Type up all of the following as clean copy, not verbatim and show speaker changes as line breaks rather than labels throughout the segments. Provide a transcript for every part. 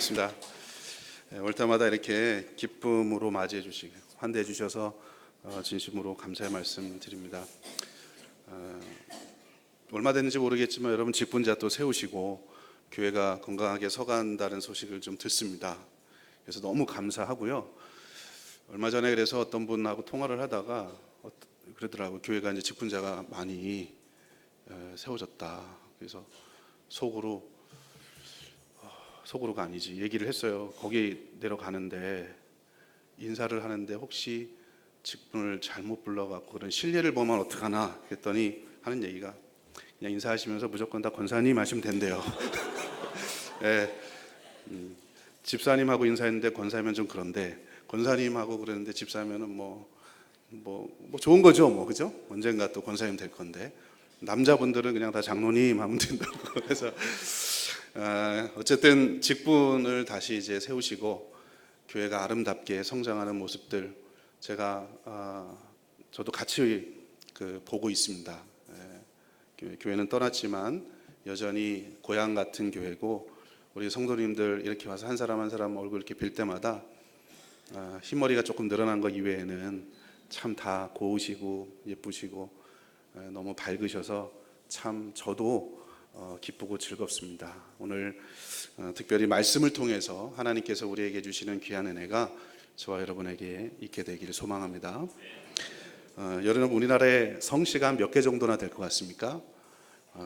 반갑습니다. 올 때마다 이렇게 기쁨으로 맞이해 주시고 환대해 주셔서 진심으로 감사의 말씀 드립니다. 얼마 됐는지 모르겠지만 여러분 직분자 또 세우시고 교회가 건강하게 서간다는 소식을 좀 듣습니다. 그래서 너무 감사하고요. 얼마 전에 그래서 어떤 분하고 통화를 하다가 그러더라고요. 교회가 이제 직분자가 많이 세워졌다. 그래서 속으로가 아니지 얘기를 했어요. 거기 내려가는데 인사를 하는데 혹시 직분을 잘못 불러갖고 그런 실례를 보면 어떡하나 그랬더니 하는 얘기가 그냥 인사하시면서 무조건 다 권사님 하시면 된대요. 네, 집사님하고 인사했는데 권사면 좀 그런데 권사님하고 그랬는데 집사면은 뭐 좋은 거죠, 뭐 그죠? 언젠가 또 권사님 될 건데 남자분들은 그냥 다 장로님 하면 된다고. 그래서 어쨌든 직분을 다시 이제 세우시고 교회가 아름답게 성장하는 모습들 제가 저도 같이 보고 있습니다. 교회는 떠났지만 여전히 고향 같은 교회고 우리 성도님들 이렇게 와서 한 사람 한 사람 얼굴 이렇게 뵐 때마다 흰머리가 조금 늘어난 거 이외에는 참 다 고우시고 예쁘시고 너무 밝으셔서 참 저도 기쁘고 즐겁습니다. 오늘 특별히 말씀을 통해서 하나님께서 우리에게 주시는 귀한 은혜가 저와 여러분에게 있게 되기를 소망합니다. 여러분 우리나라에 성씨가 몇 개 정도나 될 것 같습니까?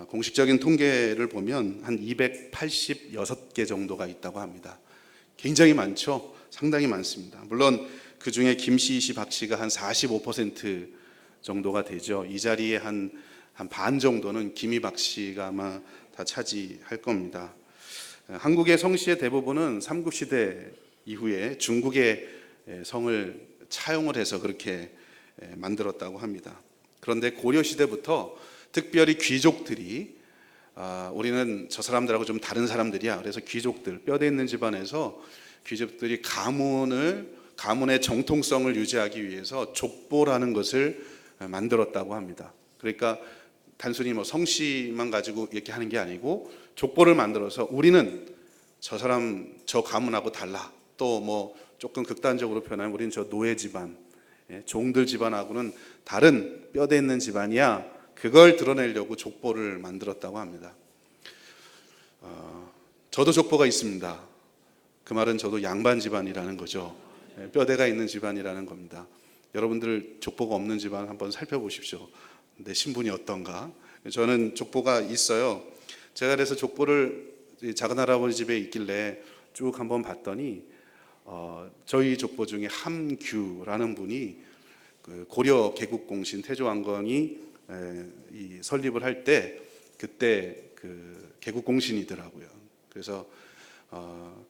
공식적인 통계를 보면 한 286개 정도가 있다고 합니다. 굉장히 많죠? 상당히 많습니다. 물론 그 중에 김씨, 이씨, 박씨가 한 45% 정도가 되죠. 이 자리에 한 반 정도는 김이 박씨가 아마 다 차지할 겁니다. 한국의 성씨의 대부분은 삼국시대 이후에 중국의 성을 차용을 해서 그렇게 만들었다고 합니다. 그런데 고려시대부터 특별히 귀족들이 우리는 저 사람들하고 좀 다른 사람들이야. 그래서 귀족들, 뼈대 있는 집안에서 귀족들이 가문의 정통성을 유지하기 위해서 족보라는 것을 만들었다고 합니다. 그러니까 단순히 뭐 성씨만 가지고 이렇게 하는 게 아니고 족보를 만들어서 우리는 저 사람 저 가문하고 달라. 또 뭐 조금 극단적으로 표현하면 우리는 저 노예 집안, 종들 집안하고는 다른 뼈대 있는 집안이야. 그걸 드러내려고 족보를 만들었다고 합니다. 저도 족보가 있습니다. 그 말은 저도 양반 집안이라는 거죠. 뼈대가 있는 집안이라는 겁니다. 여러분들 족보가 없는 집안 한번 살펴보십시오. 내 신분이 어떤가? 저는 족보가 있어요. 제가 그래서 족보를 작은 할아버지 집에 있길래 쭉 한번 봤더니 저희 족보 중에 함규라는 분이 그 고려 개국공신 태조왕건이 설립을 할 때 그때 그 개국공신이더라고요. 그래서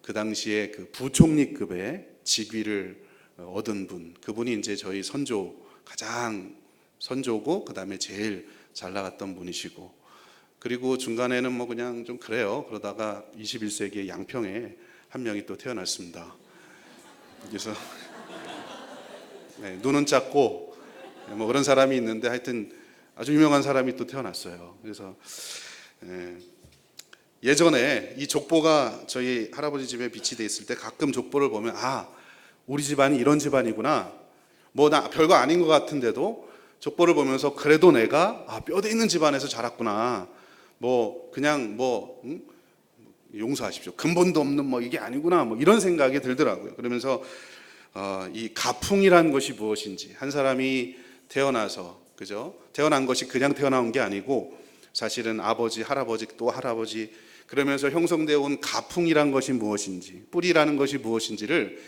그 당시에 그 부총리급의 직위를 얻은 분, 그분이 이제 저희 가장 선조고 그다음에 제일 잘 나갔던 분이시고, 그리고 중간에는 뭐 그냥 좀 그래요. 그러다가 21세기의 양평에 한 명이 또 태어났습니다. 그래서 눈은 작고 뭐 그런 사람이 있는데 하여튼 아주 유명한 사람이 또 태어났어요. 그래서 예전에 이 족보가 저희 할아버지 집에 비치돼 있을 때 가끔 족보를 보면 우리 집안이 이런 집안이구나. 뭐 나 별거 아닌 것 같은데도 족보를 보면서 그래도 내가 뼈대 있는 집안에서 자랐구나. 뭐 그냥 용서하십시오. 근본도 없는 뭐 이게 아니구나. 뭐 이런 생각이 들더라고요. 그러면서 이 가풍이란 것이 무엇인지, 한 사람이 태어나서 그죠? 태어난 것이 그냥 태어난 게 아니고 사실은 아버지, 할아버지, 또 할아버지 그러면서 형성되어 온 가풍이란 것이 무엇인지, 뿌리라는 것이 무엇인지를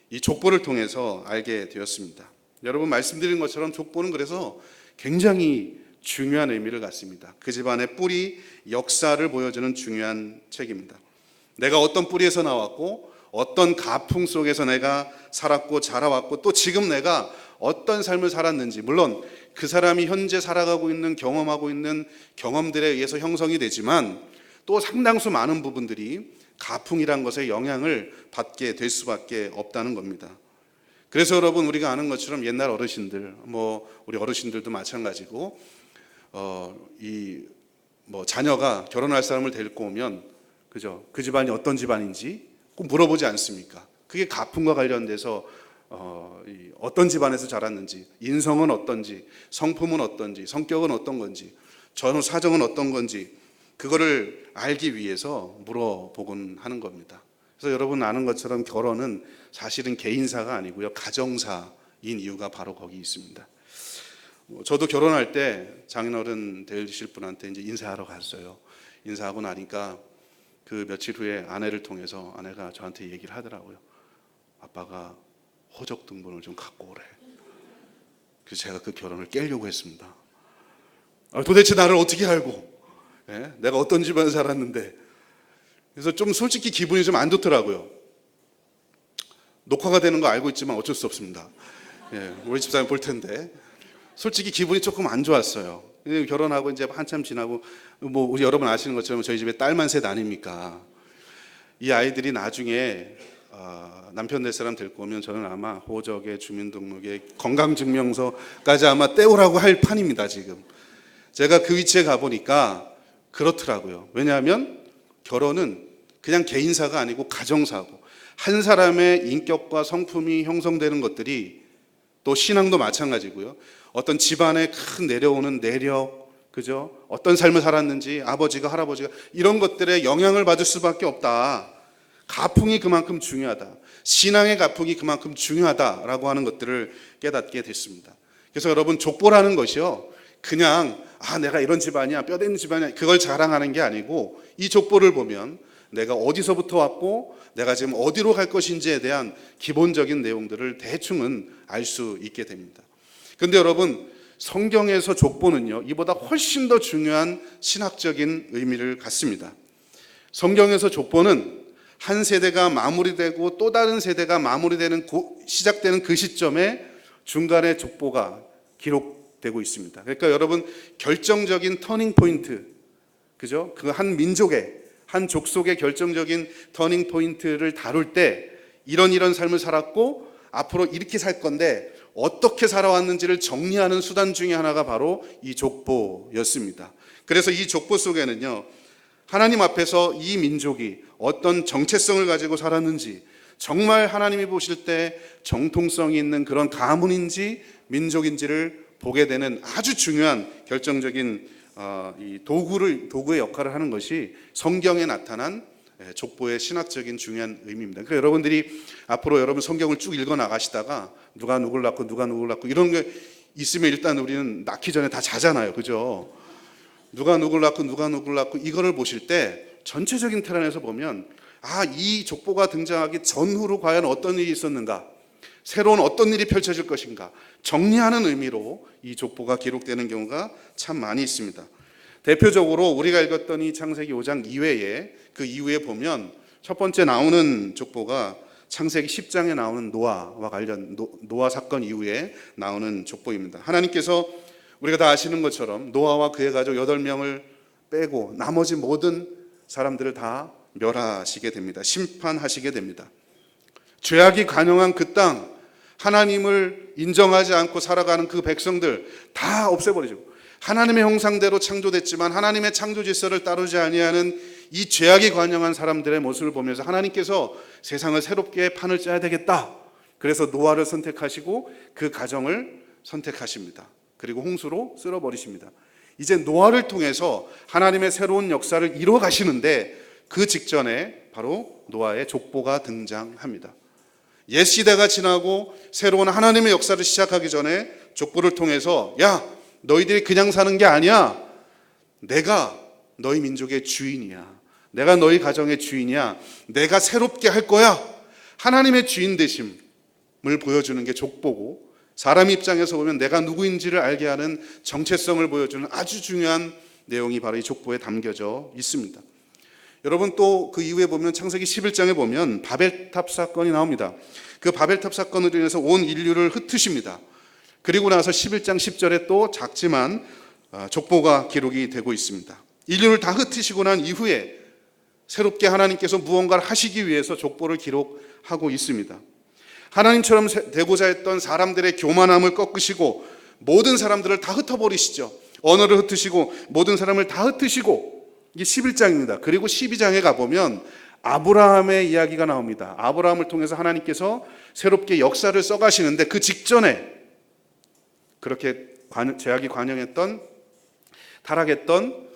이 족보를 통해서 알게 되었습니다. 여러분 말씀드린 것처럼 족보는 그래서 굉장히 중요한 의미를 갖습니다. 그 집안의 뿌리, 역사를 보여주는 중요한 책입니다. 내가 어떤 뿌리에서 나왔고 어떤 가풍 속에서 내가 살았고 자라왔고 또 지금 내가 어떤 삶을 살았는지, 물론 그 사람이 현재 살아가고 있는 경험하고 있는 경험들에 의해서 형성이 되지만 또 상당수 많은 부분들이 가풍이란 것에 영향을 받게 될 수밖에 없다는 겁니다. 그래서 여러분 우리가 아는 것처럼 옛날 어르신들, 우리 어르신들도 마찬가지고 자녀가 결혼할 사람을 데리고 오면 그죠? 그 집안이 어떤 집안인지 꼭 물어보지 않습니까? 그게 가풍과 관련돼서 어떤 집안에서 자랐는지, 인성은 어떤지, 성품은 어떤지, 성격은 어떤 건지, 전후 사정은 어떤 건지 그거를 알기 위해서 물어보곤 하는 겁니다. 그래서 여러분 아는 것처럼 결혼은 사실은 개인사가 아니고요, 가정사인 이유가 바로 거기 있습니다. 저도 결혼할 때 장인어른 되실 분한테 이제 인사하러 갔어요. 인사하고 나니까 그 며칠 후에 아내를 통해서 아내가 저한테 얘기를 하더라고요. 아빠가 호적 등본을 좀 갖고 오래. 그래서 제가 그 결혼을 깨려고 했습니다. 도대체 나를 어떻게 알고, 내가 어떤 집안에 살았는데. 그래서 좀 솔직히 기분이 좀 안 좋더라고요. 녹화가 되는 거 알고 있지만 어쩔 수 없습니다. 우리 집사람 볼 텐데 솔직히 기분이 조금 안 좋았어요. 결혼하고 이제 한참 지나고 우리 여러분 아시는 것처럼 저희 집에 딸만 셋 아닙니까? 이 아이들이 나중에 남편 될 사람 될 거면 저는 아마 호적에 주민등록에 건강증명서까지 아마 떼오라고 할 판입니다. 지금 제가 그 위치에 가보니까 그렇더라고요. 왜냐하면 결혼은 그냥 개인사가 아니고 가정사고, 한 사람의 인격과 성품이 형성되는 것들이, 또 신앙도 마찬가지고요, 어떤 집안에 큰 내려오는 내력, 그죠? 어떤 삶을 살았는지, 아버지가 할아버지가 이런 것들에 영향을 받을 수밖에 없다. 가풍이 그만큼 중요하다. 신앙의 가풍이 그만큼 중요하다라고 하는 것들을 깨닫게 됐습니다. 그래서 여러분, 족보라는 것이요, 그냥 내가 이런 집안이야, 뼈대는 집안이야, 그걸 자랑하는 게 아니고, 이 족보를 보면 내가 어디서부터 왔고 내가 지금 어디로 갈 것인지에 대한 기본적인 내용들을 대충은 알 수 있게 됩니다. 그런데 여러분, 성경에서 족보는요, 이보다 훨씬 더 중요한 신학적인 의미를 갖습니다. 성경에서 족보는 한 세대가 마무리되고 또 다른 세대가 마무리되는 시작되는 그 시점에 중간에 족보가 기록되고 있습니다. 그러니까 여러분, 결정적인 터닝 포인트, 그죠? 그 한 민족의, 한 족속의 결정적인 터닝 포인트를 다룰 때 이런 삶을 살았고 앞으로 이렇게 살 건데 어떻게 살아왔는지를 정리하는 수단 중에 하나가 바로 이 족보였습니다. 그래서 이 족보 속에는요, 하나님 앞에서 이 민족이 어떤 정체성을 가지고 살았는지, 정말 하나님이 보실 때 정통성이 있는 그런 가문인지 민족인지를 보게 되는 아주 중요한 결정적인 이 도구의 역할을 하는 것이 성경에 나타난 족보의 신학적인 중요한 의미입니다. 그러니까 여러분들이 앞으로 여러분 성경을 쭉 읽어 나가시다가 누가 누굴 낳고 누가 누굴 낳고 이런 게 있으면 일단 우리는 낳기 전에 다 자잖아요. 그죠? 누가 누굴 낳고 누가 누굴 낳고 이거를 보실 때 전체적인 틀안에서 보면 이 족보가 등장하기 전후로 과연 어떤 일이 있었는가, 새로운 어떤 일이 펼쳐질 것인가 정리하는 의미로 이 족보가 기록되는 경우가 참 많이 있습니다. 대표적으로 우리가 읽었던 이 창세기 5장 이외에 그 이후에 보면 첫 번째 나오는 족보가 창세기 10장에 나오는 노아와 관련 노아 사건 이후에 나오는 족보입니다. 하나님께서 우리가 다 아시는 것처럼 노아와 그의 가족 8명을 빼고 나머지 모든 사람들을 다 멸하시게 됩니다. 심판하시게 됩니다. 죄악이 관영한 그 땅, 하나님을 인정하지 않고 살아가는 그 백성들 다 없애버리죠. 하나님의 형상대로 창조됐지만 하나님의 창조 질서를 따르지 아니하는 이 죄악이 관영한 사람들의 모습을 보면서 하나님께서 세상을 새롭게 판을 짜야 되겠다. 그래서 노아를 선택하시고 그 가정을 선택하십니다. 그리고 홍수로 쓸어버리십니다. 이제 노아를 통해서 하나님의 새로운 역사를 이루어 가시는데 그 직전에 바로 노아의 족보가 등장합니다. 옛 시대가 지나고 새로운 하나님의 역사를 시작하기 전에 족보를 통해서 너희들이 그냥 사는 게 아니야. 내가 너희 민족의 주인이야. 내가 너희 가정의 주인이야. 내가 새롭게 할 거야. 하나님의 주인 되심을 보여주는 게 족보고, 사람 입장에서 보면 내가 누구인지를 알게 하는 정체성을 보여주는 아주 중요한 내용이 바로 이 족보에 담겨져 있습니다. 여러분, 또 그 이후에 보면 창세기 11장에 보면 바벨탑 사건이 나옵니다. 그 바벨탑 사건으로 인해서 온 인류를 흩으십니다. 그리고 나서 11장 10절에 또 작지만 족보가 기록이 되고 있습니다. 인류를 다 흩으시고 난 이후에 새롭게 하나님께서 무언가를 하시기 위해서 족보를 기록하고 있습니다. 하나님처럼 되고자 했던 사람들의 교만함을 꺾으시고 모든 사람들을 다 흩어버리시죠. 언어를 흩으시고 모든 사람을 다 흩으시고, 이게 11장입니다. 그리고 12장에 가보면 아브라함의 이야기가 나옵니다. 아브라함을 통해서 하나님께서 새롭게 역사를 써가시는데 그 직전에 그렇게 죄악이 관영했던, 타락했던,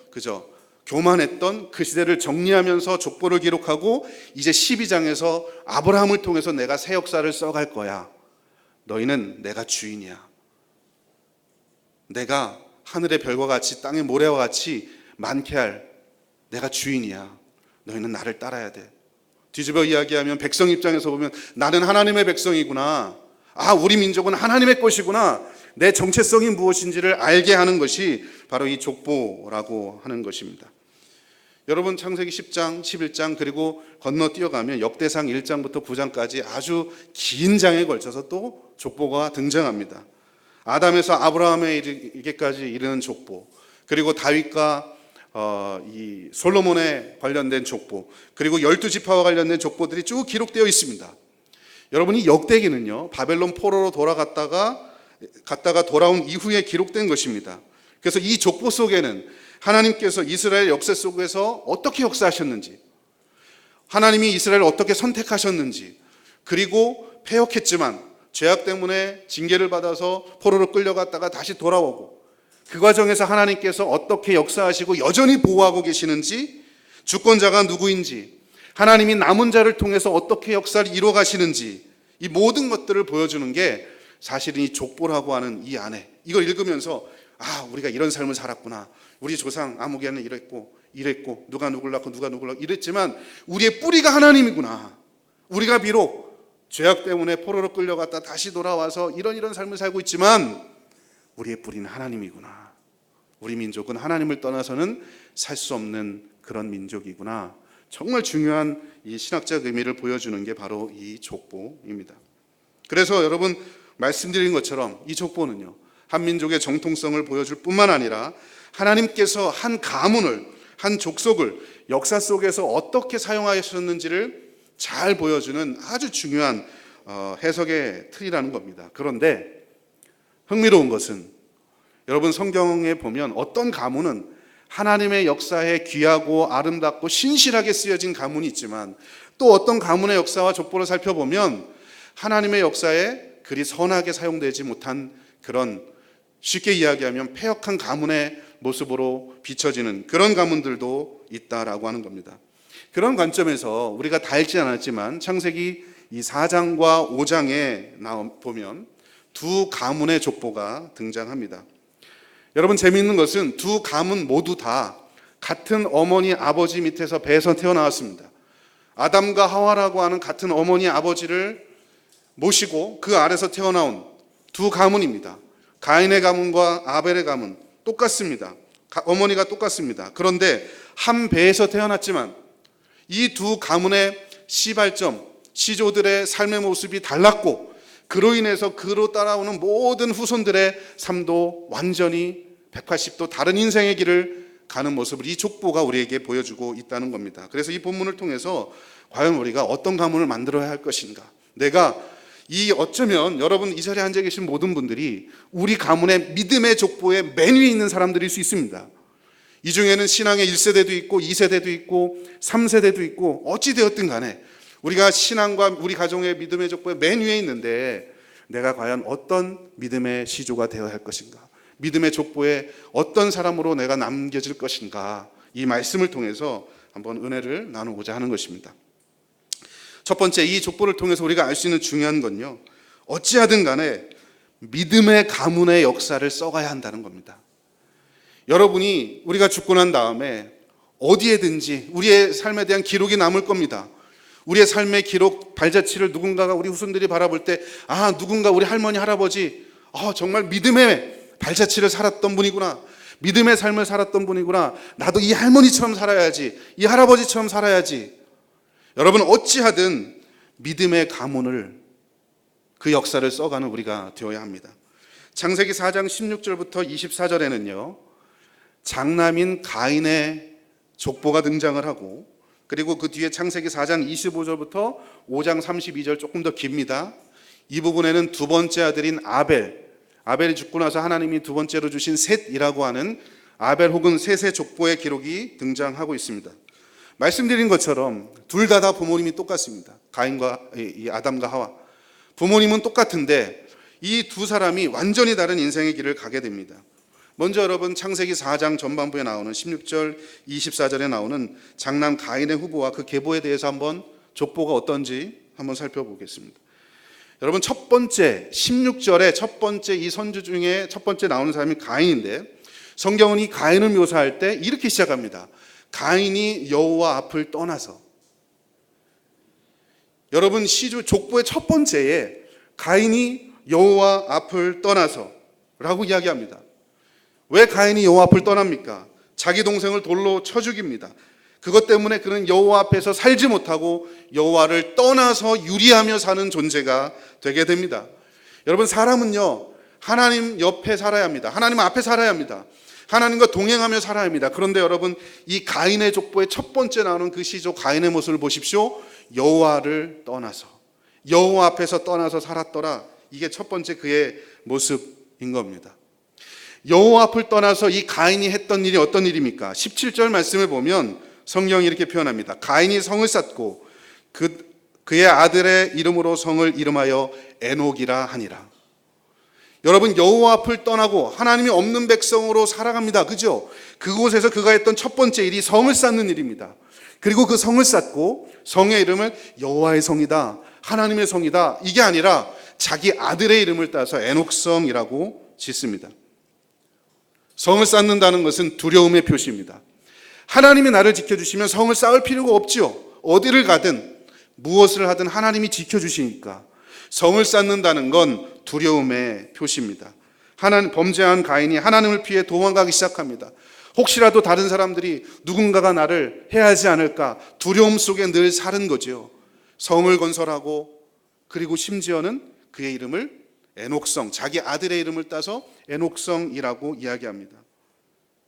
교만했던 그 시대를 정리하면서 족보를 기록하고 이제 12장에서 아브라함을 통해서 내가 새 역사를 써갈 거야. 너희는 내가 주인이야. 내가 하늘의 별과 같이 땅의 모래와 같이 많게 할 내가 주인이야. 너희는 나를 따라야 돼. 뒤집어 이야기하면 백성 입장에서 보면 나는 하나님의 백성이구나. 우리 민족은 하나님의 것이구나. 내 정체성이 무엇인지를 알게 하는 것이 바로 이 족보라고 하는 것입니다. 여러분 창세기 10장, 11장 그리고 건너뛰어가면 역대상 1장부터 9장까지 아주 긴 장에 걸쳐서 또 족보가 등장합니다. 아담에서 아브라함에게까지 이르는 족보, 그리고 다윗과 이 솔로몬에 관련된 족보, 그리고 12지파와 관련된 족보들이 쭉 기록되어 있습니다. 여러분 이 역대기는요 바벨론 포로로 갔다가 돌아온 이후에 기록된 것입니다. 그래서 이 족보 속에는 하나님께서 이스라엘 역사 속에서 어떻게 역사하셨는지, 하나님이 이스라엘을 어떻게 선택하셨는지, 그리고 패역했지만 죄악 때문에 징계를 받아서 포로로 끌려갔다가 다시 돌아오고 그 과정에서 하나님께서 어떻게 역사하시고 여전히 보호하고 계시는지, 주권자가 누구인지, 하나님이 남은 자를 통해서 어떻게 역사를 이루어 가시는지, 이 모든 것들을 보여주는 게 사실은 이 족보라고 하는 이 안에, 이걸 읽으면서 우리가 이런 삶을 살았구나, 우리 조상 아무개는 이랬고 누가 누굴 낳고 누가 누굴 낳고 이랬지만 우리의 뿌리가 하나님이구나. 우리가 비록 죄악 때문에 포로로 끌려갔다 다시 돌아와서 이런 삶을 살고 있지만 우리의 뿌리는 하나님이구나. 우리 민족은 하나님을 떠나서는 살 수 없는 그런 민족이구나. 정말 중요한 이 신학적 의미를 보여주는 게 바로 이 족보입니다. 그래서 여러분 말씀드린 것처럼 이 족보는요 한 민족의 정통성을 보여줄 뿐만 아니라 하나님께서 한 가문을, 한 족속을 역사 속에서 어떻게 사용하셨는지를 잘 보여주는 아주 중요한 해석의 틀이라는 겁니다. 그런데 흥미로운 것은 여러분 성경에 보면 어떤 가문은 하나님의 역사에 귀하고 아름답고 신실하게 쓰여진 가문이 있지만 또 어떤 가문의 역사와 족보를 살펴보면 하나님의 역사에 그리 선하게 사용되지 못한 그런, 쉽게 이야기하면 패역한 가문의 모습으로 비춰지는 그런 가문들도 있다라고 하는 겁니다. 그런 관점에서 우리가 다 읽지 않았지만 창세기 이 4장과 5장에 보면 두 가문의 족보가 등장합니다. 여러분 재미있는 것은 두 가문 모두 다 같은 어머니 아버지 밑에서 배에서 태어나왔습니다. 아담과 하와라고 하는 같은 어머니 아버지를 모시고 그 아래서 태어나온 두 가문입니다. 가인의 가문과 아벨의 가문 똑같습니다. 어머니가 똑같습니다. 그런데 한 배에서 태어났지만 이 두 가문의 시발점, 시조들의 삶의 모습이 달랐고 그로 인해서 그로 따라오는 모든 후손들의 삶도 완전히 180도 다른 인생의 길을 가는 모습을 이 족보가 우리에게 보여주고 있다는 겁니다. 그래서 이 본문을 통해서 과연 우리가 어떤 가문을 만들어야 할 것인가, 내가 어쩌면 여러분 이 자리에 앉아 계신 모든 분들이 우리 가문의 믿음의 족보의 맨 위에 있는 사람들일 수 있습니다. 이 중에는 신앙의 1세대도 있고 2세대도 있고 3세대도 있고 어찌 되었든 간에 우리가 신앙과 우리 가정의 믿음의 족보의 맨 위에 있는데 내가 과연 어떤 믿음의 시조가 되어야 할 것인가, 믿음의 족보에 어떤 사람으로 내가 남겨질 것인가, 이 말씀을 통해서 한번 은혜를 나누고자 하는 것입니다. 첫 번째, 이 족보를 통해서 우리가 알 수 있는 중요한 건요, 어찌하든 간에 믿음의 가문의 역사를 써가야 한다는 겁니다. 여러분이 우리가 죽고 난 다음에 어디에든지 우리의 삶에 대한 기록이 남을 겁니다. 우리의 삶의 기록, 발자취를 누군가가, 우리 후손들이 바라볼 때 누군가 우리 할머니, 할아버지 정말 믿음의 발자취를 살았던 분이구나, 믿음의 삶을 살았던 분이구나, 나도 이 할머니처럼 살아야지, 이 할아버지처럼 살아야지. 여러분 어찌하든 믿음의 가문을, 그 역사를 써가는 우리가 되어야 합니다. 창세기 4장 16절부터 24절에는요 장남인 가인의 족보가 등장을 하고, 그리고 그 뒤에 창세기 4장 25절부터 5장 32절 조금 더 깁니다. 이 부분에는 두 번째 아들인 아벨이 죽고 나서 하나님이 두 번째로 주신 셋이라고 하는 아벨 혹은 셋의 족보의 기록이 등장하고 있습니다. 말씀드린 것처럼 둘 다 부모님이 똑같습니다. 가인과 이 아담과 하와. 부모님은 똑같은데 이 두 사람이 완전히 다른 인생의 길을 가게 됩니다. 먼저 여러분 창세기 4장 전반부에 나오는 16절 24절에 나오는 장남 가인의 후보와 그 계보에 대해서 한번 족보가 어떤지 한번 살펴보겠습니다. 여러분 첫 번째 16절에 첫 번째 이 선주 중에 첫 번째 나오는 사람이 가인인데 성경은 이 가인을 묘사할 때 이렇게 시작합니다. 가인이 여호와 앞을 떠나서. 여러분 시주 족보의 첫 번째에 가인이 여호와 앞을 떠나서 라고 이야기합니다. 왜 가인이 여호와 앞을 떠납니까? 자기 동생을 돌로 쳐 죽입니다. 그것 때문에 그는 여호와 앞에서 살지 못하고 여호와를 떠나서 유리하며 사는 존재가 되게 됩니다. 여러분 사람은요 하나님 옆에 살아야 합니다. 하나님 앞에 살아야 합니다. 하나님과 동행하며 살아야 합니다. 그런데 여러분 이 가인의 족보의 첫 번째 나오는 그 시조 가인의 모습을 보십시오. 여호와를 떠나서 여호와 앞에서 떠나서 살았더라. 이게 첫 번째 그의 모습인 겁니다. 여호와 앞을 떠나서 이 가인이 했던 일이 어떤 일입니까? 17절 말씀을 보면 성경이 이렇게 표현합니다. 가인이 성을 쌓고 그의 아들의 이름으로 성을 이름하여 에녹이라 하니라. 여러분 여호와 앞을 떠나고 하나님이 없는 백성으로 살아갑니다. 그죠? 그곳에서 그가 했던 첫 번째 일이 성을 쌓는 일입니다. 그리고 그 성을 쌓고 성의 이름을 여호와의 성이다, 하나님의 성이다, 이게 아니라 자기 아들의 이름을 따서 에녹성이라고 짓습니다. 성을 쌓는다는 것은 두려움의 표시입니다. 하나님이 나를 지켜주시면 성을 쌓을 필요가 없죠. 어디를 가든 무엇을 하든 하나님이 지켜주시니까 성을 쌓는다는 건 두려움의 표시입니다. 범죄한 가인이 하나님을 피해 도망가기 시작합니다. 혹시라도 다른 사람들이 누군가가 나를 해하지 않을까 두려움 속에 늘 사는 거죠. 성을 건설하고 그리고 심지어는 그의 이름을 에녹성, 자기 아들의 이름을 따서 에녹성이라고 이야기합니다.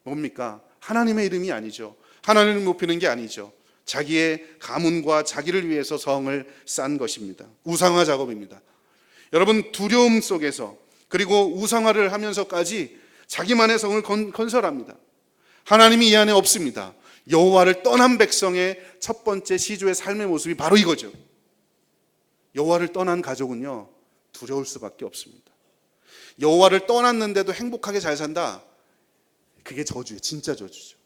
뭡니까? 하나님의 이름이 아니죠. 하나님을 높이는 게 아니죠. 자기의 가문과 자기를 위해서 성을 쌓은 것입니다. 우상화 작업입니다. 여러분 두려움 속에서 그리고 우상화를 하면서까지 자기만의 성을 건설합니다. 하나님이 이 안에 없습니다. 여호와를 떠난 백성의 첫 번째 시조의 삶의 모습이 바로 이거죠. 여호와를 떠난 가족은요 두려울 수밖에 없습니다. 여호와를 떠났는데도 행복하게 잘 산다. 그게 저주예요. 진짜 저주죠.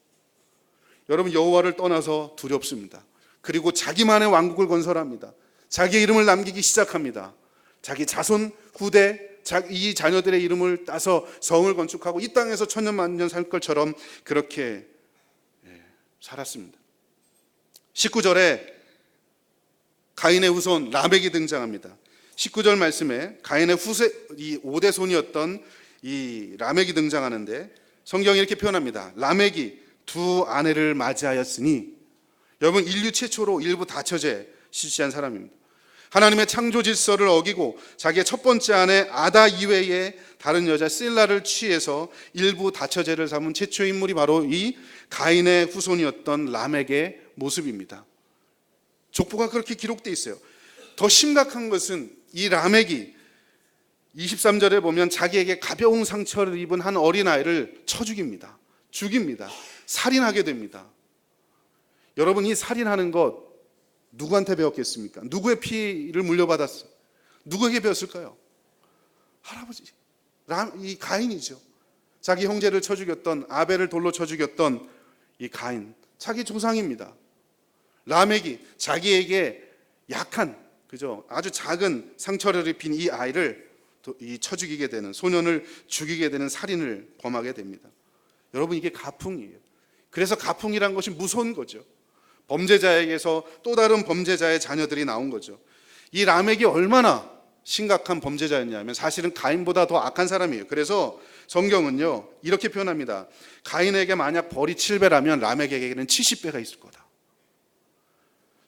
여러분 여호와를 떠나서 두렵습니다. 그리고 자기만의 왕국을 건설합니다. 자기의 이름을 남기기 시작합니다. 자기 자손 후대 이 자녀들의 이름을 따서 성을 건축하고 이 땅에서 천년만년 살 것처럼 그렇게 살았습니다. 19절에 가인의 후손 라멕이 등장합니다. 19절 말씀에 가인의 이 5대 손이었던 이 라멕이 등장하는데 성경이 이렇게 표현합니다. 라멕이 두 아내를 맞이하였으니, 여러분 인류 최초로 일부 다처제 실시한 사람입니다. 하나님의 창조 질서를 어기고 자기의 첫 번째 아내 아다 이외에 다른 여자 실라를 취해서 일부 다처제를 삼은 최초의 인물이 바로 이 가인의 후손이었던 라멕의 모습입니다. 족보가 그렇게 기록되어 있어요. 더 심각한 것은 이 라멕이 23절에 보면 자기에게 가벼운 상처를 입은 한 어린아이를 쳐 죽입니다. 살인하게 됩니다. 여러분 이 살인하는 것 누구한테 배웠겠습니까? 누구의 피를 물려받았어? 누구에게 배웠을까요? 할아버지 이 가인이죠. 자기 형제를 쳐 죽였던, 아벨을 돌로 쳐 죽였던 이 가인, 자기 조상입니다. 라멕이 자기에게 약한, 그죠? 아주 작은 상처를 입힌 이 아이를 쳐 죽이게 되는, 소년을 죽이게 되는 살인을 범하게 됩니다. 여러분 이게 가풍이에요. 그래서 가풍이란 것이 무서운 거죠. 범죄자에게서 또 다른 범죄자의 자녀들이 나온 거죠. 이 라멕이 얼마나 심각한 범죄자였냐면 사실은 가인보다 더 악한 사람이에요. 그래서 성경은요 이렇게 표현합니다. 가인에게 만약 벌이 7배라면 라멕에게는 70배가 있을 거다.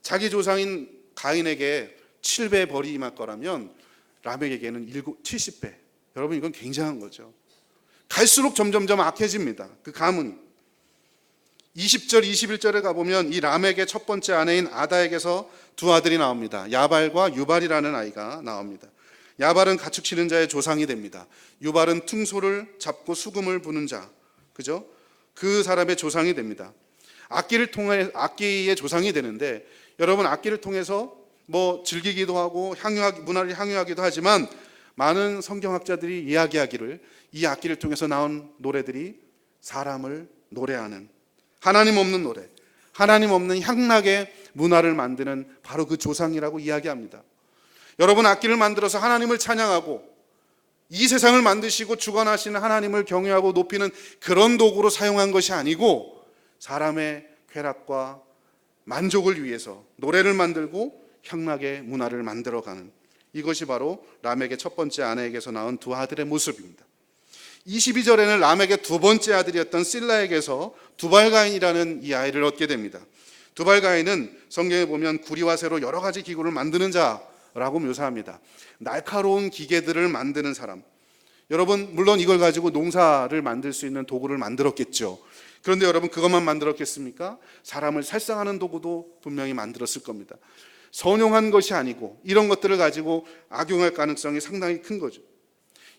자기 조상인 가인에게 7배의 벌이 임할 거라면 라멕에게는 70배. 여러분 이건 굉장한 거죠. 갈수록 점점점 악해집니다. 그 가문이. 20절 21절에 가보면 이 라멕의 첫 번째 아내인 아다에게서 두 아들이 나옵니다. 야발과 유발이라는 아이가 나옵니다. 야발은 가축 치는 자의 조상이 됩니다. 유발은 퉁소를 잡고 수금을 부는 자, 그죠? 그 사람의 조상이 됩니다. 악기의 조상이 되는데, 여러분 악기를 통해서 뭐 즐기기도 하고 문화를 향유하기도 하지만 많은 성경학자들이 이야기하기를 이 악기를 통해서 나온 노래들이 사람을 노래하는, 하나님 없는 노래, 하나님 없는 향락의 문화를 만드는 바로 그 조상이라고 이야기합니다. 여러분 악기를 만들어서 하나님을 찬양하고 이 세상을 만드시고 주관하시는 하나님을 경외하고 높이는 그런 도구로 사용한 것이 아니고 사람의 쾌락과 만족을 위해서 노래를 만들고 향락의 문화를 만들어가는, 이것이 바로 람에게 첫 번째 아내에게서 낳은 두 아들의 모습입니다. 22절에는 람에게 두 번째 아들이었던 실라에게서 두발가인이라는 이 아이를 얻게 됩니다. 두발가인은 성경에 보면 구리와 쇠로 여러 가지 기구를 만드는 자라고 묘사합니다. 날카로운 기계들을 만드는 사람. 여러분 물론 이걸 가지고 농사를 만들 수 있는 도구를 만들었겠죠. 그런데 여러분 그것만 만들었겠습니까? 사람을 살상하는 도구도 분명히 만들었을 겁니다. 선용한 것이 아니고 이런 것들을 가지고 악용할 가능성이 상당히 큰 거죠.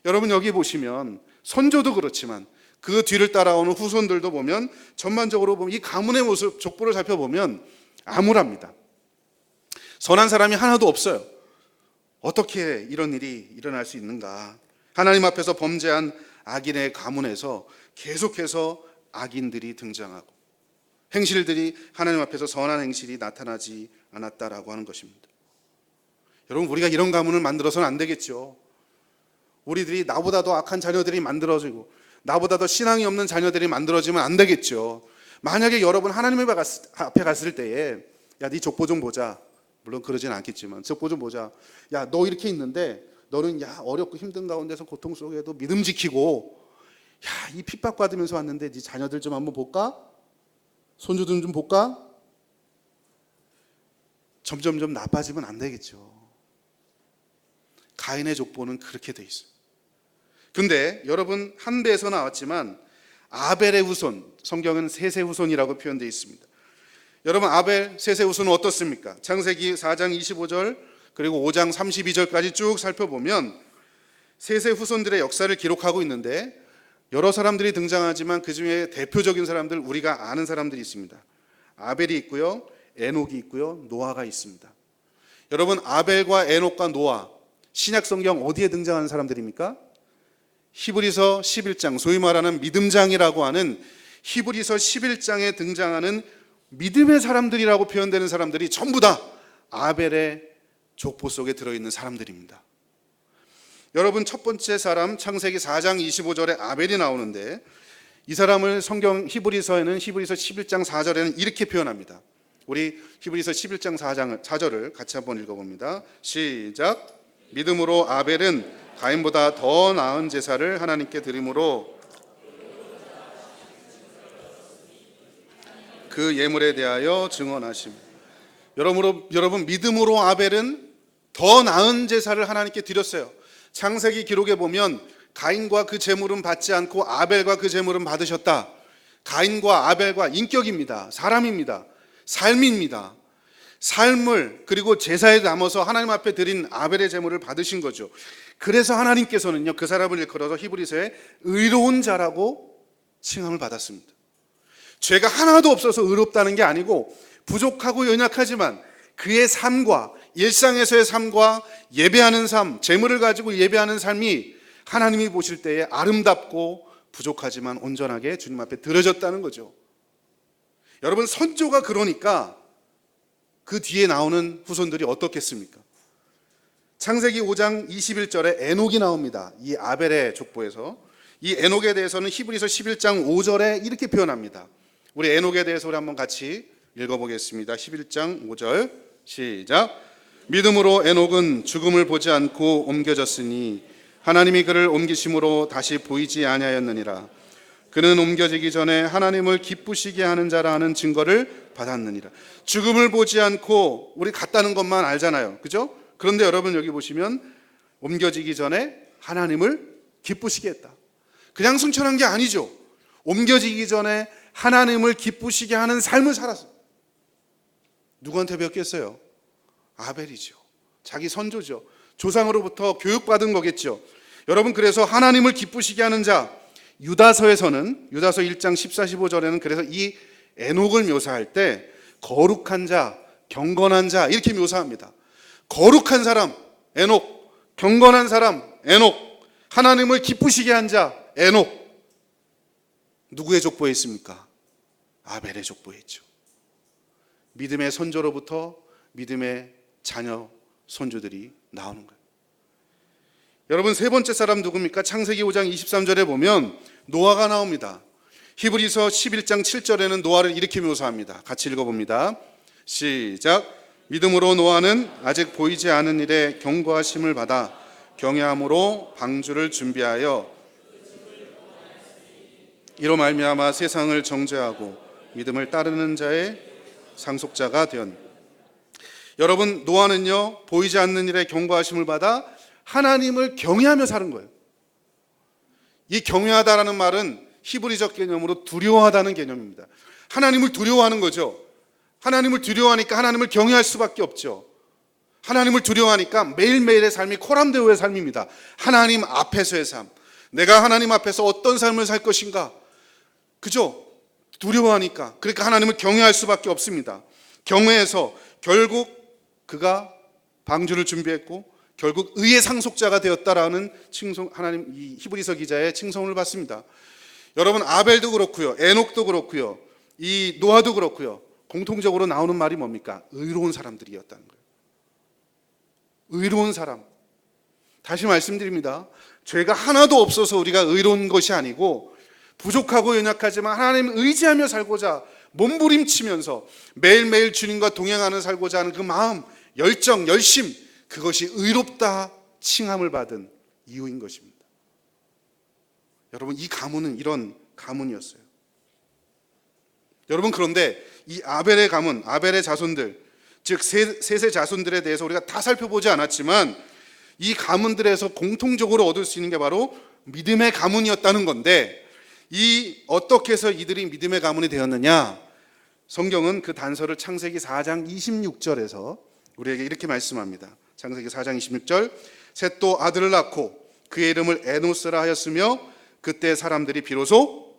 여러분 여기 보시면 선조도 그렇지만 그 뒤를 따라오는 후손들도 보면 전반적으로 보면 이 가문의 모습, 족보를 살펴보면 암울합니다. 선한 사람이 하나도 없어요. 어떻게 이런 일이 일어날 수 있는가? 하나님 앞에서 범죄한 악인의 가문에서 계속해서 악인들이 등장하고 행실들이 하나님 앞에서 선한 행실이 나타나지 않았다라고 하는 것입니다. 여러분 우리가 이런 가문을 만들어서는 안 되겠죠. 우리들이 나보다 더 악한 자녀들이 만들어지고 나보다 더 신앙이 없는 자녀들이 만들어지면 안 되겠죠. 만약에 여러분 하나님 앞에 갔을 때에 야, 네 족보 좀 보자. 물론 그러진 않겠지만 족보 좀 보자. 야, 너 이렇게 있는데 너는 어렵고 힘든 가운데서 고통 속에도 믿음 지키고 야, 이 핍박받으면서 왔는데 네 자녀들 좀 한번 볼까? 손주들 좀 볼까? 점점점 나빠지면 안 되겠죠. 가인의 족보는 그렇게 돼 있어요. 근데 여러분 한배에서 나왔지만 아벨의 후손, 성경은 셋의 후손이라고 표현되어 있습니다. 여러분 아벨 셋의 후손은 어떻습니까? 창세기 4장 25절 그리고 5장 32절까지 쭉 살펴보면 셋의 후손들의 역사를 기록하고 있는데 여러 사람들이 등장하지만 그 중에 대표적인 사람들, 우리가 아는 사람들이 있습니다. 아벨이 있고요, 에녹이 있고요, 노아가 있습니다. 여러분 아벨과 에녹과 노아, 신약 성경 어디에 등장하는 사람들입니까? 히브리서 11장, 소위 말하는 믿음장이라고 하는 히브리서 11장에 등장하는 믿음의 사람들이라고 표현되는 사람들이 전부 다 아벨의 족보 속에 들어있는 사람들입니다. 여러분 첫 번째 사람 창세기 4장 25절에 아벨이 나오는데 이 사람을 성경 히브리서에는 히브리서 11장 4절에는 이렇게 표현합니다. 우리 히브리서 11장 4절을 같이 한번 읽어봅니다. 시작. 믿음으로 아벨은 가인보다 더 나은 제사를 하나님께 드림으로 그 예물에 대하여 증언하심. 여러분 믿음으로 아벨은 더 나은 제사를 하나님께 드렸어요. 창세기 기록에 보면 가인과 그 제물은 받지 않고 아벨과 그 제물은 받으셨다. 가인과 아벨과 인격입니다. 사람입니다. 삶입니다. 삶을 그리고 제사에 담아서 하나님 앞에 드린 아벨의 제물을 받으신 거죠. 그래서 하나님께서는요 그 사람을 일컬어서 히브리서에 의로운 자라고 칭함을 받았습니다. 죄가 하나도 없어서 의롭다는 게 아니고 부족하고 연약하지만 그의 삶과 일상에서의 삶과 예배하는 삶, 제물을 가지고 예배하는 삶이 하나님이 보실 때에 아름답고 부족하지만 온전하게 주님 앞에 드려졌다는 거죠. 여러분 선조가 그러니까 그 뒤에 나오는 후손들이 어떻겠습니까? 창세기 5장 21절에 에녹이 나옵니다. 이 아벨의 족보에서. 이 에녹에 대해서는 히브리서 11장 5절에 이렇게 표현합니다. 우리 에녹에 대해서 우리 한번 같이 읽어보겠습니다. 11장 5절 시작. 믿음으로 에녹은 죽음을 보지 않고 옮겨졌으니 하나님이 그를 옮기심으로 다시 보이지 아니하였느니라. 그는 옮겨지기 전에 하나님을 기쁘시게 하는 자라 하는 증거를 받았느니라. 죽음을 보지 않고 우리 갔다는 것만 알잖아요. 그죠? 그런데 여러분 여기 보시면 옮겨지기 전에 하나님을 기쁘시게 했다. 그냥 승천한 게 아니죠. 옮겨지기 전에 하나님을 기쁘시게 하는 삶을 살았어요. 누구한테 배웠겠어요? 아벨이죠. 자기 선조죠. 조상으로부터 교육받은 거겠죠. 여러분 그래서 하나님을 기쁘시게 하는 자, 유다서에서는 유다서 1장 14, 15절에는 그래서 이 에녹을 묘사할 때 거룩한 자, 경건한 자 이렇게 묘사합니다. 거룩한 사람 에녹, 경건한 사람 에녹, 하나님을 기쁘시게 한 자 에녹. 누구의 족보에 있습니까? 아벨의 족보에 있죠. 믿음의 선조로부터 믿음의 자녀, 손주들이 나오는 거예요. 여러분, 세 번째 사람 누굽니까? 창세기 5장 23절에 보면 노아가 나옵니다. 히브리서 11장 7절에는 노아를 이렇게 묘사합니다. 같이 읽어봅니다. 시작. 믿음으로 노아는 아직 보이지 않은 일에 경고하심을 받아 경외함으로 방주를 준비하여 이로 말미암아 세상을 정죄하고 믿음을 따르는 자의 상속자가 된. 여러분, 노아는요 보이지 않는 일에 경고하심을 받아 하나님을 경외하며 사는 거예요. 이 경외하다라는 말은 히브리적 개념으로 두려워하다는 개념입니다. 하나님을 두려워하는 거죠. 하나님을 두려워하니까 하나님을 경외할 수밖에 없죠. 하나님을 두려워하니까 매일매일의 삶이 코람데오의 삶입니다. 하나님 앞에서의 삶. 내가 하나님 앞에서 어떤 삶을 살 것인가? 그죠? 두려워하니까. 그러니까 하나님을 경외할 수밖에 없습니다. 경외해서 결국 그가 방주를 준비했고 결국 의의 상속자가 되었다라는 칭송, 하나님 이 히브리서 기자의 칭송을 받습니다. 여러분, 아벨도 그렇고요, 에녹도 그렇고요, 이 노아도 그렇고요, 공통적으로 나오는 말이 뭡니까? 의로운 사람들이었다는 거예요. 의로운 사람. 다시 말씀드립니다. 죄가 하나도 없어서 우리가 의로운 것이 아니고 부족하고 연약하지만 하나님을 의지하며 살고자 몸부림치면서 매일매일 주님과 동행하는 살고자 하는 그 마음, 열정, 열심, 그것이 의롭다 칭함을 받은 이유인 것입니다. 여러분, 이 가문은 이런 가문이었어요. 여러분, 그런데 이 아벨의 가문, 아벨의 자손들, 즉 셋의 자손들에 대해서 우리가 다 살펴보지 않았지만 이 가문들에서 공통적으로 얻을 수 있는 게 바로 믿음의 가문이었다는 건데, 이 어떻게 해서 이들이 믿음의 가문이 되었느냐? 성경은 그 단서를 창세기 4장 26절에서 우리에게 이렇게 말씀합니다. 창세기 4장 26절. 셋도 아들을 낳고 그의 이름을 에노스라 하였으며 그때 사람들이 비로소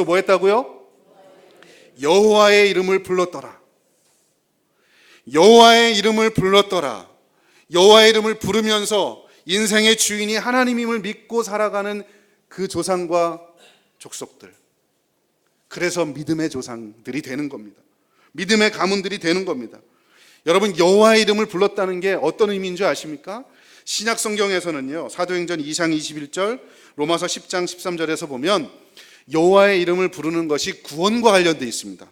뭐 했다고요? 여호와의 이름을 불렀더라. 여호와의 이름을 불렀더라. 여호와의 이름을 부르면서 인생의 주인이 하나님임을 믿고 살아가는 그 조상과 족속들. 그래서 믿음의 조상들이 되는 겁니다. 믿음의 가문들이 되는 겁니다. 여러분, 여호와의 이름을 불렀다는 게 어떤 의미인 줄 아십니까? 신약 성경에서는요, 사도행전 2장 21절, 로마서 10장 13절에서 보면 여호와의 이름을 부르는 것이 구원과 관련되어 있습니다.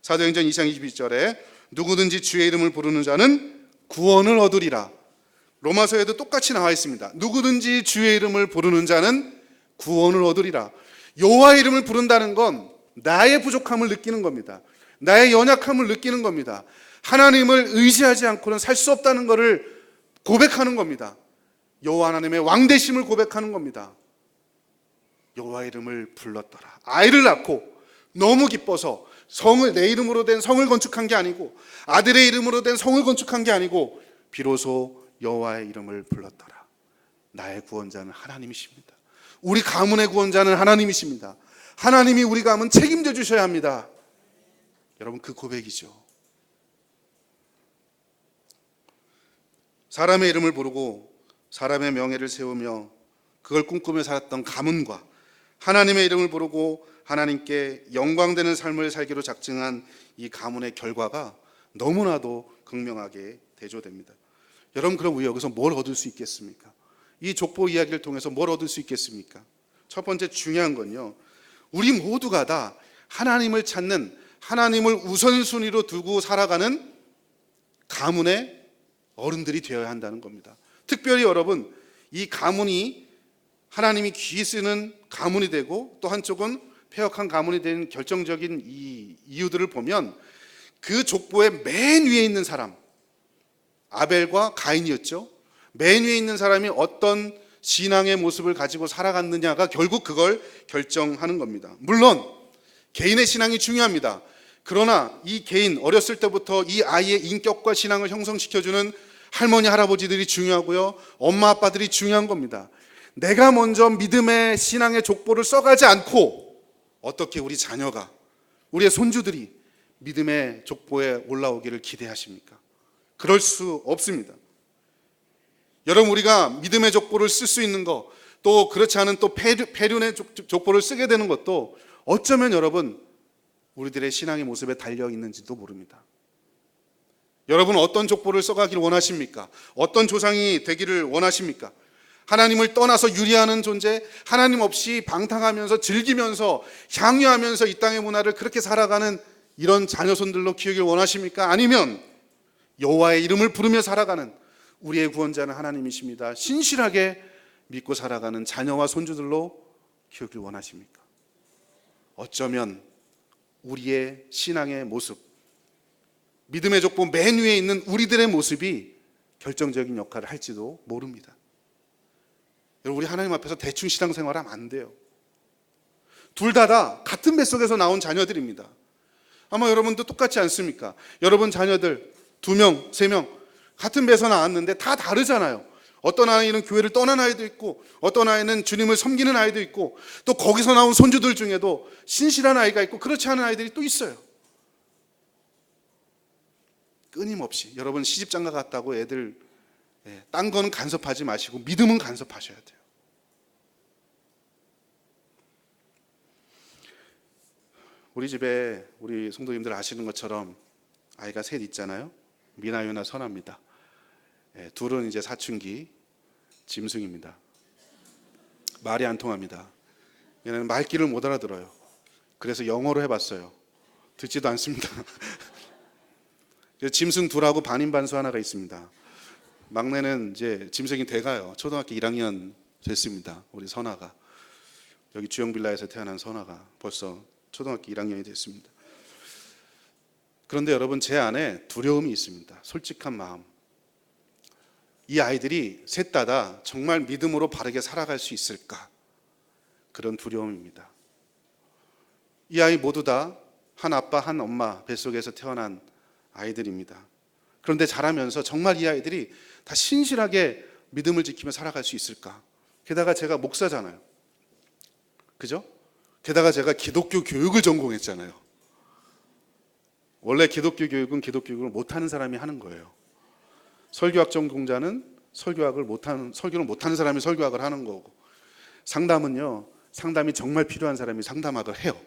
사도행전 2장 21절에 누구든지 주의 이름을 부르는 자는 구원을 얻으리라. 로마서에도 똑같이 나와 있습니다. 누구든지 주의 이름을 부르는 자는 구원을 얻으리라. 여호와의 이름을 부른다는 건 나의 부족함을 느끼는 겁니다. 나의 연약함을 느끼는 겁니다. 하나님을 의지하지 않고는 살 수 없다는 것을 고백하는 겁니다. 여호와 하나님의 왕되심을 고백하는 겁니다. 여호와의 이름을 불렀더라. 아이를 낳고 너무 기뻐서 성을, 내 이름으로 된 성을 건축한 게 아니고 아들의 이름으로 된 성을 건축한 게 아니고 비로소 여호와의 이름을 불렀더라. 나의 구원자는 하나님이십니다. 우리 가문의 구원자는 하나님이십니다. 하나님이 우리 가문 책임져 주셔야 합니다. 여러분, 그 고백이죠. 사람의 이름을 부르고 사람의 명예를 세우며 그걸 꿈꾸며 살았던 가문과 하나님의 이름을 부르고 하나님께 영광되는 삶을 살기로 작정한 이 가문의 결과가 너무나도 극명하게 대조됩니다. 여러분, 그럼 우리 여기서 뭘 얻을 수 있겠습니까? 이 족보 이야기를 통해서 뭘 얻을 수 있겠습니까? 첫 번째 중요한 건요, 우리 모두가 다 하나님을 찾는, 하나님을 우선순위로 두고 살아가는 가문의 어른들이 되어야 한다는 겁니다. 특별히 여러분, 이 가문이 하나님이 귀히 쓰는 가문이 되고 또 한쪽은 폐역한 가문이 된 결정적인 이 이유들을 보면 그 족보의 맨 위에 있는 사람, 아벨과 가인이었죠. 맨 위에 있는 사람이 어떤 신앙의 모습을 가지고 살아갔느냐가 결국 그걸 결정하는 겁니다. 물론 개인의 신앙이 중요합니다. 그러나 이 개인, 어렸을 때부터 이 아이의 인격과 신앙을 형성시켜주는 할머니, 할아버지들이 중요하고요, 엄마, 아빠들이 중요한 겁니다. 내가 먼저 믿음의 신앙의 족보를 써가지 않고 어떻게 우리 자녀가 우리의 손주들이 믿음의 족보에 올라오기를 기대하십니까? 그럴 수 없습니다. 여러분, 우리가 믿음의 족보를 쓸 수 있는 것, 또 그렇지 않은 또 폐륜의 족보를 쓰게 되는 것도 어쩌면 여러분 우리들의 신앙의 모습에 달려 있는지도 모릅니다. 여러분, 어떤 족보를 써가기를 원하십니까? 어떤 조상이 되기를 원하십니까? 하나님을 떠나서 유리하는 존재, 하나님 없이 방탕하면서 즐기면서 향유하면서 이 땅의 문화를 그렇게 살아가는 이런 자녀손들로 키우길 원하십니까? 아니면 여호와의 이름을 부르며 살아가는 우리의 구원자는 하나님이십니다, 신실하게 믿고 살아가는 자녀와 손주들로 키우길 원하십니까? 어쩌면 우리의 신앙의 모습, 믿음의 족보 맨 위에 있는 우리들의 모습이 결정적인 역할을 할지도 모릅니다. 여러분, 우리 하나님 앞에서 대충 신앙생활하면 안 돼요. 둘 다 같은 뱃속에서 나온 자녀들입니다. 아마 여러분도 똑같지 않습니까? 여러분 자녀들 2명, 3명 같은 배에서 나왔는데 다 다르잖아요. 어떤 아이는 교회를 떠난 아이도 있고, 어떤 아이는 주님을 섬기는 아이도 있고, 또 거기서 나온 손주들 중에도 신실한 아이가 있고 그렇지 않은 아이들이 또 있어요. 끊임없이 여러분 시집장가 갔다고 애들 딴 거는 간섭하지 마시고 믿음은 간섭하셔야 돼요. 우리 집에 우리 성도님들 아시는 것처럼 아이가 셋 있잖아요. 미나유나 선아입니다. 둘은 이제 사춘기 짐승입니다. 말이 안 통합니다. 얘는 말귀를 못 알아들어요. 그래서 영어로 해봤어요. 듣지도 않습니다. 짐승 둘하고 반인반수 하나가 있습니다. 막내는 이제 짐승이 돼가요. 초등학교 1학년 됐습니다. 우리 선아가. 여기 주영빌라에서 태어난 선아가 벌써 초등학교 1학년이 됐습니다. 그런데 여러분, 제 안에 두려움이 있습니다. 솔직한 마음. 이 아이들이 셋 다 정말 믿음으로 바르게 살아갈 수 있을까? 그런 두려움입니다. 이 아이 모두 다 한 아빠 한 엄마 뱃속에서 태어난 아이들입니다. 그런데 자라면서 정말 이 아이들이 다 신실하게 믿음을 지키며 살아갈 수 있을까? 게다가 제가 목사잖아요. 그죠? 게다가 제가 기독교 교육을 전공했잖아요. 원래 기독교 교육은 기독교 교육을 못하는 사람이 하는 거예요. 설교학 전공자는 설교를 못하는 사람이 설교학을 하는 거고, 상담은요, 상담이 정말 필요한 사람이 상담학을 해요.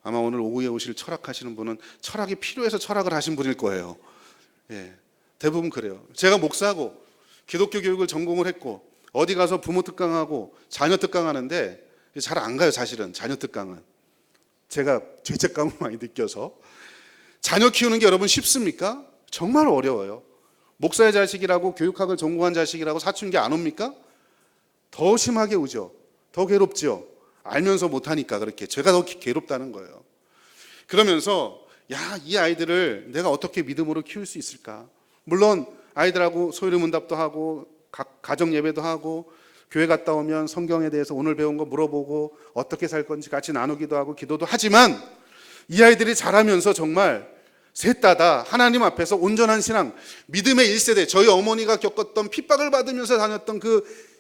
아마 오늘 오후에 오실 철학하시는 분은 철학이 필요해서 철학을 하신 분일 거예요. 대부분 그래요. 제가 목사하고 기독교 교육을 전공을 했고 어디 가서 부모 특강하고 자녀 특강하는데 잘 안 가요. 사실은 자녀 특강은 제가 죄책감을 많이 느껴서. 자녀 키우는 게 여러분 쉽습니까? 정말 어려워요. 목사의 자식이라고 교육학을 전공한 자식이라고 사춘기 안 옵니까? 더 심하게 오죠. 더 괴롭죠. 알면서 못하니까 그렇게 제가 더 괴롭다는 거예요. 그러면서 이 아이들을 내가 어떻게 믿음으로 키울 수 있을까? 물론 아이들하고 소유문답도 하고 가정 예배도 하고 교회 갔다 오면 성경에 대해서 오늘 배운 거 물어보고 어떻게 살 건지 같이 나누기도 하고 기도도 하지만, 이 아이들이 자라면서 정말 셋 다 하나님 앞에서 온전한 신앙, 믿음의 1세대, 저희 어머니가 겪었던 핍박을 받으면서 다녔던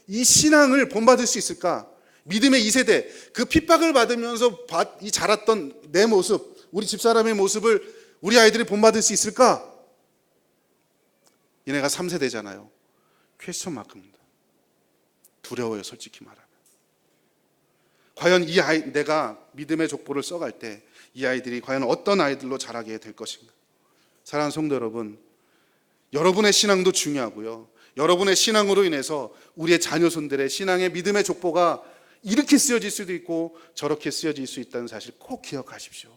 이 신앙을 본받을 수 있을까? 믿음의 2세대, 그 핍박을 받으면서 자랐던 내 모습, 우리 집사람의 모습을 우리 아이들이 본받을 수 있을까? 얘네가 3세대잖아요. 퀘스천 마크입니다. 두려워요, 솔직히 말하면. 과연 이 아이, 내가 믿음의 족보를 써갈 때 이 아이들이 과연 어떤 아이들로 자라게 될 것인가? 사랑하는 성도 여러분, 여러분의 신앙도 중요하고요. 여러분의 신앙으로 인해서 우리의 자녀손들의 신앙의 믿음의 족보가 이렇게 쓰여질 수도 있고 저렇게 쓰여질 수 있다는 사실 꼭 기억하십시오.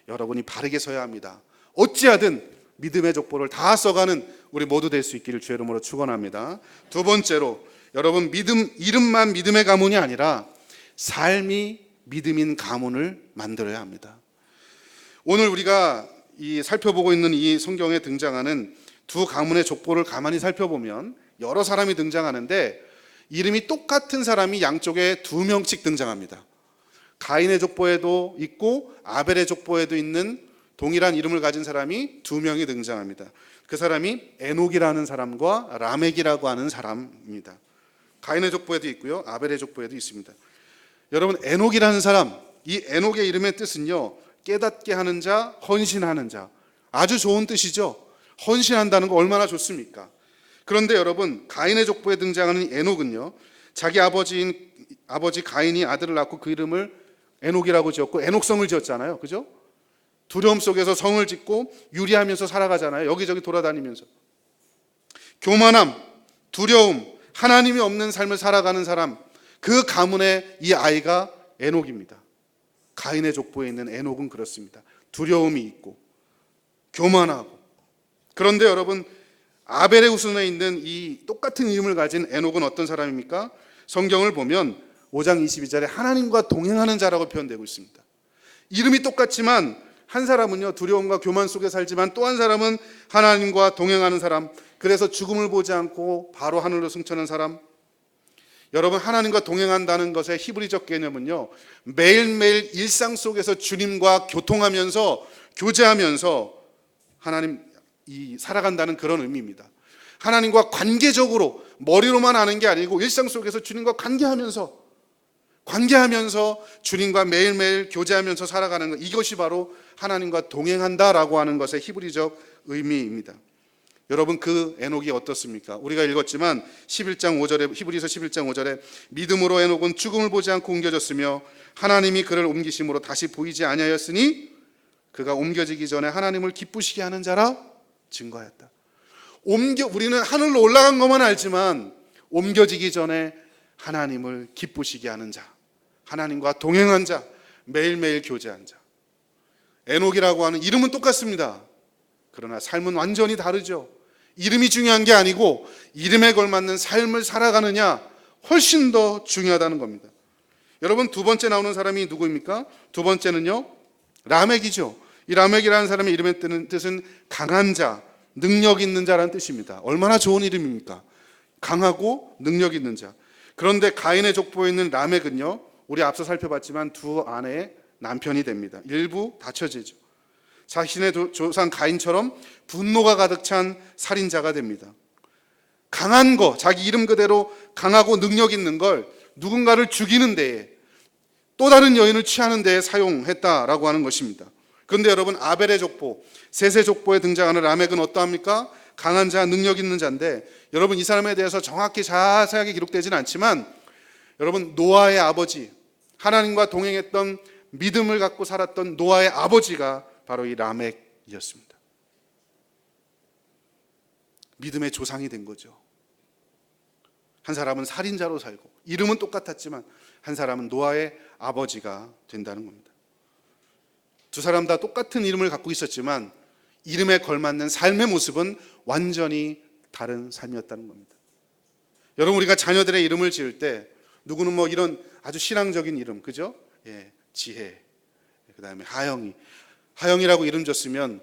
여러분이 바르게 서야 합니다. 어찌하든 믿음의 족보를 다 써가는 우리 모두 될 수 있기를 주의 이름으로 축원합니다. 두 번째로, 여러분 이름만 믿음의 가문이 아니라 삶이 믿음인 가문을 만들어야 합니다. 오늘 우리가 살펴보고 있는 이 성경에 등장하는 두 가문의 족보를 가만히 살펴보면 여러 사람이 등장하는데 이름이 똑같은 사람이 양쪽에 2명씩 등장합니다. 가인의 족보에도 있고 아벨의 족보에도 있는 동일한 이름을 가진 사람이 2명이 등장합니다. 그 사람이 에녹이라는 사람과 라멕이라고 하는 사람입니다. 가인의 족보에도 있고요, 아벨의 족보에도 있습니다. 여러분, 에녹이라는 사람, 이 에녹의 이름의 뜻은요, 깨닫게 하는 자, 헌신하는 자. 아주 좋은 뜻이죠. 헌신한다는 거 얼마나 좋습니까? 그런데 여러분, 가인의 족보에 등장하는 에녹은요, 자기 아버지 가인이 아들을 낳고 그 이름을 에녹이라고 지었고 에녹성을 지었잖아요. 그죠? 두려움 속에서 성을 짓고 유리하면서 살아가잖아요. 여기저기 돌아다니면서. 교만함, 두려움, 하나님이 없는 삶을 살아가는 사람, 그 가문의 이 아이가 에녹입니다. 가인의 족보에 있는 에녹은 그렇습니다. 두려움이 있고 교만하고. 그런데 여러분, 아벨의 후손에 있는 이 똑같은 이름을 가진 에녹은 어떤 사람입니까? 성경을 보면 5장 22절에 하나님과 동행하는 자라고 표현되고 있습니다. 이름이 똑같지만 한 사람은요, 두려움과 교만 속에 살지만 또 한 사람은 하나님과 동행하는 사람, 그래서 죽음을 보지 않고 바로 하늘로 승천한 사람. 여러분, 하나님과 동행한다는 것의 히브리적 개념은요, 매일매일 일상 속에서 주님과 교통하면서 교제하면서 하나님 살아간다는 그런 의미입니다. 하나님과 관계적으로 머리로만 아는 게 아니고 일상 속에서 주님과 관계하면서 주님과 매일매일 교제하면서 살아가는 것, 이것이 바로 하나님과 동행한다라고 하는 것의 히브리적 의미입니다. 여러분, 그 에녹이 어떻습니까? 우리가 읽었지만 11장 5절에, 히브리서 11장 5절에 믿음으로 에녹은 죽음을 보지 않고 옮겨졌으며 하나님이 그를 옮기심으로 다시 보이지 아니하였으니 그가 옮겨지기 전에 하나님을 기쁘시게 하는 자라 증거하였다. 우리는 하늘로 올라간 것만 알지만 옮겨지기 전에 하나님을 기쁘시게 하는 자, 하나님과 동행한 자, 매일매일 교제한 자. 에녹이라고 하는 이름은 똑같습니다. 그러나 삶은 완전히 다르죠. 이름이 중요한 게 아니고 이름에 걸맞는 삶을 살아가느냐, 훨씬 더 중요하다는 겁니다. 여러분, 두 번째 나오는 사람이 누구입니까? 두 번째는요, 라멕이죠. 이 라멕이라는 사람의 이름의 뜻은 강한 자, 능력 있는 자라는 뜻입니다. 얼마나 좋은 이름입니까? 강하고 능력 있는 자. 그런데 가인의 족보에 있는 라멕은요, 우리 앞서 살펴봤지만 두 아내의 남편이 됩니다. 일부 다처제죠. 자신의 조상 가인처럼 분노가 가득 찬 살인자가 됩니다. 강한 거, 자기 이름 그대로 강하고 능력 있는 걸 누군가를 죽이는 데에, 또 다른 여인을 취하는 데에 사용했다라고 하는 것입니다. 그런데 여러분, 아벨의 족보, 셋의 족보에 등장하는 라멕은 어떠합니까? 강한 자, 능력 있는 자인데, 여러분, 이 사람에 대해서 정확히 자세하게 기록되지는 않지만, 여러분, 노아의 아버지, 하나님과 동행했던, 믿음을 갖고 살았던 노아의 아버지가 바로 이 라멕이었습니다. 믿음의 조상이 된 거죠. 한 사람은 살인자로 살고 이름은 똑같았지만 한 사람은 노아의 아버지가 된다는 겁니다. 두 사람 다 똑같은 이름을 갖고 있었지만 이름에 걸맞는 삶의 모습은 완전히 다른 삶이었다는 겁니다. 여러분, 우리가 자녀들의 이름을 지을 때 누구는 뭐 이런 아주 신앙적인 이름, 그죠? 예, 지혜, 그 다음에 하영이라고 이름 줬으면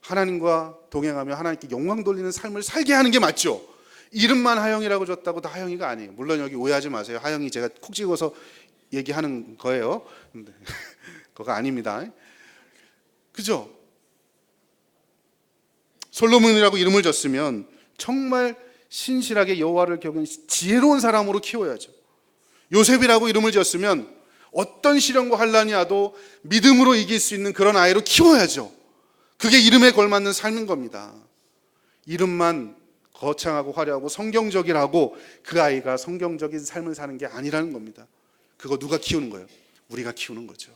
하나님과 동행하며 하나님께 영광 돌리는 삶을 살게 하는 게 맞죠. 이름만 하영이라고 줬다고 다 하영이가 아니에요. 물론 여기 오해하지 마세요. 하영이 제가 콕 찍어서 얘기하는 거예요. 근데 그거 아닙니다. 그죠? 솔로몬이라고 이름을 줬으면 정말 신실하게 여호와를 겪은 지혜로운 사람으로 키워야죠. 요셉이라고 이름을 지었으면 어떤 시련과 환난이 와도 믿음으로 이길 수 있는 그런 아이로 키워야죠. 그게 이름에 걸맞는 삶인 겁니다. 이름만 거창하고 화려하고 성경적이라고 그 아이가 성경적인 삶을 사는 게 아니라는 겁니다. 그거 누가 키우는 거예요? 우리가 키우는 거죠.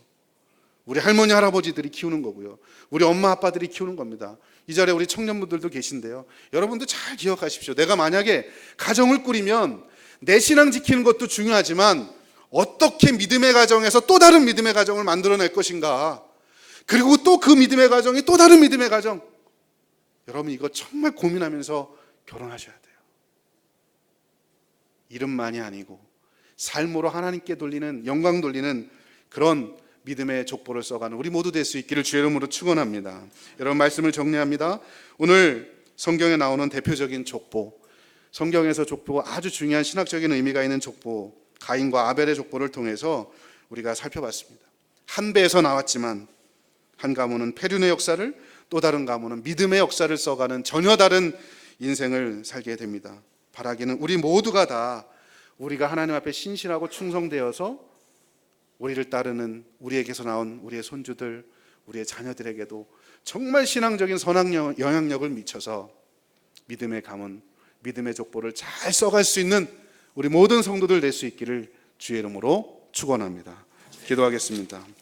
우리 할머니 할아버지들이 키우는 거고요. 우리 엄마 아빠들이 키우는 겁니다. 이 자리에 우리 청년분들도 계신데요. 여러분도 잘 기억하십시오. 내가 만약에 가정을 꾸리면 내 신앙 지키는 것도 중요하지만 어떻게 믿음의 가정에서 또 다른 믿음의 가정을 만들어낼 것인가, 그리고 또 그 믿음의 가정이 또 다른 믿음의 가정. 여러분, 이거 정말 고민하면서 결혼하셔야 돼요. 이름만이 아니고 삶으로 하나님께 돌리는, 영광 돌리는 그런 믿음의 족보를 써가는 우리 모두 될 수 있기를 주의 이름으로 축원합니다. 여러분, 말씀을 정리합니다. 오늘 성경에 나오는 대표적인 족보, 성경에서 족보가 아주 중요한 신학적인 의미가 있는 족보, 가인과 아벨의 족보를 통해서 우리가 살펴봤습니다. 한 배에서 나왔지만 한 가문은 폐륜의 역사를, 또 다른 가문은 믿음의 역사를 써가는 전혀 다른 인생을 살게 됩니다. 바라기는 우리 모두가 다 우리가 하나님 앞에 신실하고 충성되어서 우리를 따르는, 우리에게서 나온 우리의 손주들, 우리의 자녀들에게도 정말 신앙적인 선한 영향력을 미쳐서 믿음의 가문, 믿음의 족보를 잘 써갈 수 있는 우리 모든 성도들 될 수 있기를 주의 이름으로 축원합니다. 기도하겠습니다.